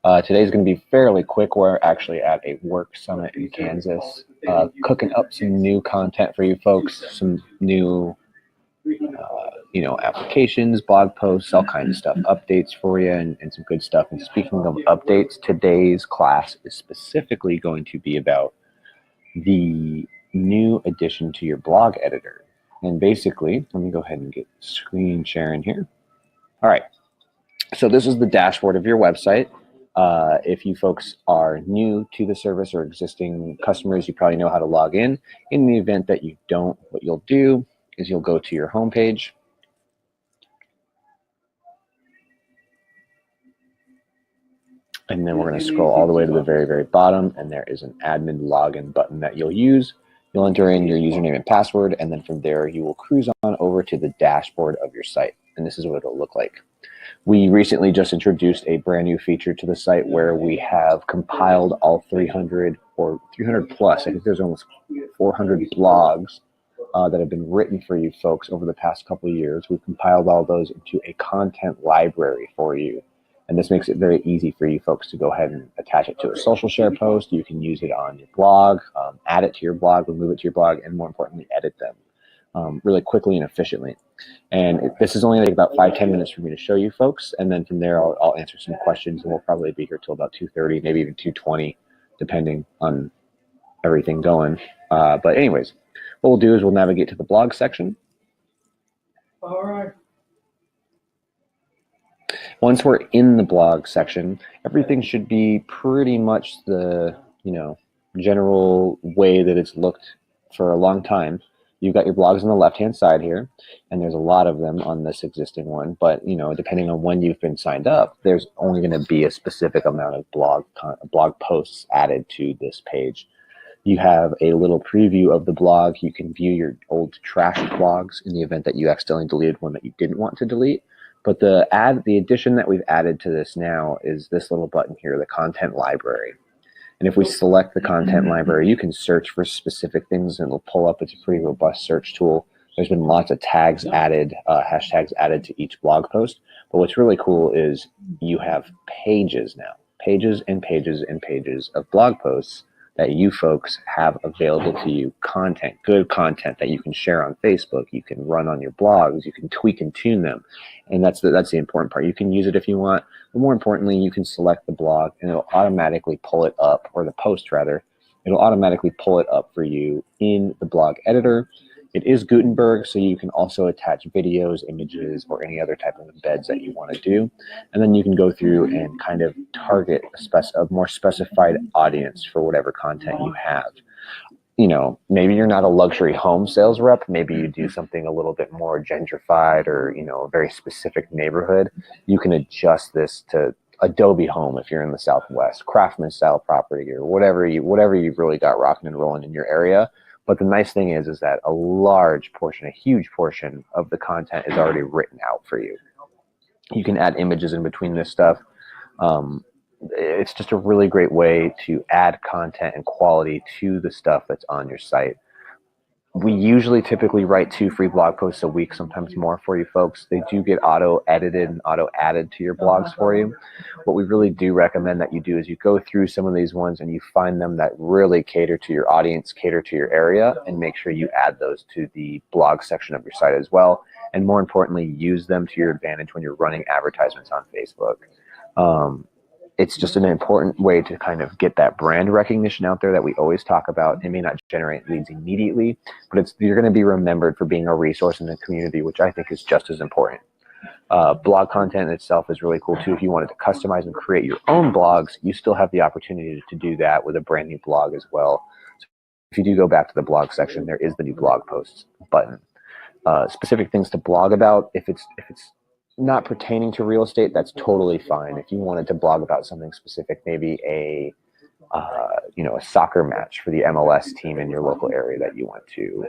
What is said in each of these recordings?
Today's going to be fairly quick. We're actually at a work summit in Kansas, cooking up some new content for you folks, some new, applications, blog posts, all kinds of stuff, updates for you, and some good stuff. And speaking of updates, today's class is specifically going to be about the new addition to your blog editor. And basically, let me go ahead and get screen sharing here. All right. So this is the dashboard of your website. If you folks are new to the service or existing customers, you probably know how to log in. In the event that you don't, what you'll do is you'll go to your home page. And then we're going to scroll all the way to the very, very bottom, and there is an admin login button that you'll use. You'll enter in your username and password, and then from there you will cruise on over to the dashboard of your site. And this is what it'll look like. We recently just introduced a brand new feature to the site where we have compiled all 300 or 300 plus, I think there's almost 400 blogs that have been written for you folks over the past couple of years. We've compiled all those into a content library for you. And this makes it very easy for you folks to go ahead and attach it to a social share post. You can use it on your blog, add it to your blog, remove it to your blog, and more importantly, edit them really quickly and efficiently. And this is only like about 5-10 minutes for me to show you folks. And then from there, I'll answer some questions, and we'll probably be here till about 2:30, maybe even 2:20, depending on everything going. But anyways, what we'll do is we'll navigate to the blog section. All right. Once we're in the blog section, everything should be pretty much the, general way that it's looked for a long time. You've got your blogs on the left-hand side here, and there's a lot of them on this existing one. But, depending on when you've been signed up, there's only going to be a specific amount of blog posts added to this page. You have a little preview of the blog. You can view your old trashed blogs in the event that you accidentally deleted one that you didn't want to delete. But the addition that we've added to this now is this little button here, the content library. And if we select the content library, you can search for specific things and it'll pull up. It's a pretty robust search tool. There's been lots of tags added, hashtags added to each blog post. But what's really cool is you have pages now, pages and pages and pages of blog posts that you folks have available to you, content, good content that you can share on Facebook, you can run on your blogs, you can tweak and tune them. And that's the important part. You can use it if you want, but more importantly, you can select the blog and it'll automatically pull it up, or the post rather, it'll automatically pull it up for you in the blog editor. It is Gutenberg, so you can also attach videos, images, or any other type of embeds that you want to do. And then you can go through and kind of target a more specified audience for whatever content you have. Maybe you're not a luxury home sales rep. Maybe you do something a little bit more gentrified or, a very specific neighborhood. You can adjust this to Adobe Home if you're in the Southwest, Craftsman style property, or whatever you've really got rocking and rolling in your area. But the nice thing is that a large portion, a huge portion of the content is already written out for you. You can add images in between this stuff. It's just a really great way to add content and quality to the stuff that's on your site. We usually typically write 2 free blog posts a week, sometimes more for you folks. They do get auto-edited and auto-added to your blogs for you. What we really do recommend that you do is you go through some of these ones and you find them that really cater to your audience, cater to your area, and make sure you add those to the blog section of your site as well. And more importantly, use them to your advantage when you're running advertisements on Facebook. It's just an important way to kind of get that brand recognition out there that we always talk about. It may not generate leads immediately, but you're going to be remembered for being a resource in the community, which I think is just as important. Blog content itself is really cool too. If you wanted to customize and create your own blogs, you still have the opportunity to do that with a brand new blog as well. So if you do go back to the blog section, there is the new blog posts button. Specific things to blog about, if it's not pertaining to real estate, that's totally fine. If you wanted to blog about something specific, maybe a soccer match for the MLS team in your local area that you went to,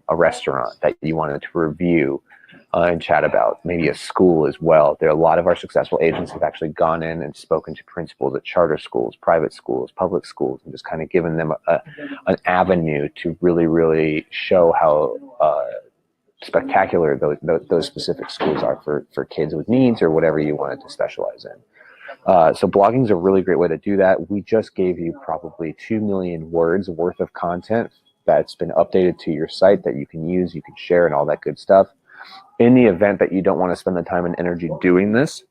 a restaurant that you wanted to review and chat about, maybe a school as well. There are a lot of our successful agents have actually gone in and spoken to principals at charter schools, private schools, public schools, and just kind of given them an avenue to really, really show how spectacular those specific schools are for kids with needs or whatever you wanted to specialize in. So blogging is a really great way to do that. We just gave you probably 2 million words worth of content that's been updated to your site that you can use, you can share, and all that good stuff. In the event that you don't want to spend the time and energy doing this,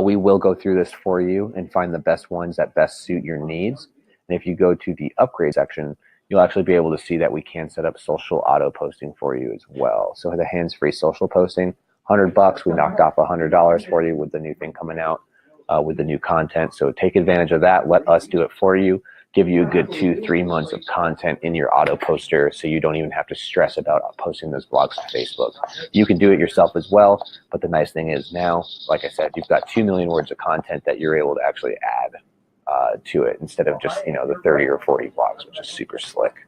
we will go through this for you and find the best ones that best suit your needs. And if you go to the upgrade section, you'll actually be able to see that we can set up social auto posting for you as well. So the hands-free social posting, $100, we knocked off $100 for you with the new thing coming out, with the new content. So take advantage of that. Let us do it for you. Give you a good 2-3 months of content in your auto poster, so you don't even have to stress about posting those blogs to Facebook. You can do it yourself as well, but the nice thing is now, like I said, you've got 2 million words of content that you're able to actually add to it instead of just, the 30 or 40 blogs, which is super slick.